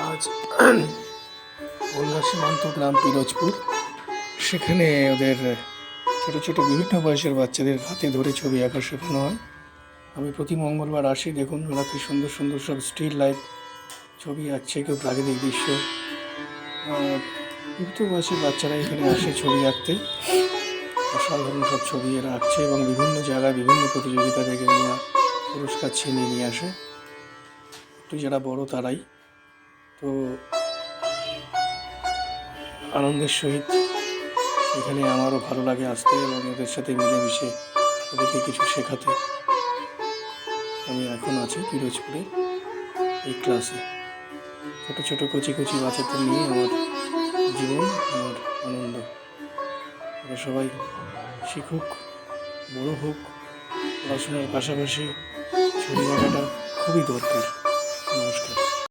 আজ বনগাঁ সীমান্ত গ্রাম পিরোজপুর, সেখানে ওদের ছোটো ছোটো বিভিন্ন বয়সের বাচ্চাদের হাতে ধরে ছবি আঁকা শেখানো হয়। আমি প্রতি মঙ্গলবার আসি, দেখুন ওরা কি সুন্দর সুন্দর সব স্টিল লাইফ ছবি আঁকছে, কেউ প্রাকৃতিক দৃশ্য। বিভিন্ন বয়সের বাচ্চারা এখানে আসে ছবি আঁকতে। অসাধারণ সব ছবি এরা আঁকছে এবং বিভিন্ন জায়গায় বিভিন্ন প্রতিযোগিতা থেকে ওরা পুরস্কার ছিনিয়ে নিয়ে আসে। একটু যারা বড় তারাই তো আনন্দের সহিত এখানে আমারও ভালো লাগে আসতে এবং এদের সাথে মিলেমিশে ওদেরকে কিছু শেখাতে। আমি এখন আছি পিরোজপুরে এই ক্লাসে। ছোটো ছোটো কচি কচি বাচ্চাদের নিয়ে আমার জীবন, আমার আনন্দ। ওরা সবাই শিখুক, বড় হোক, পড়াশোনার পাশাপাশি ছবি আঁকাটা খুবই দরকার। নমস্কার।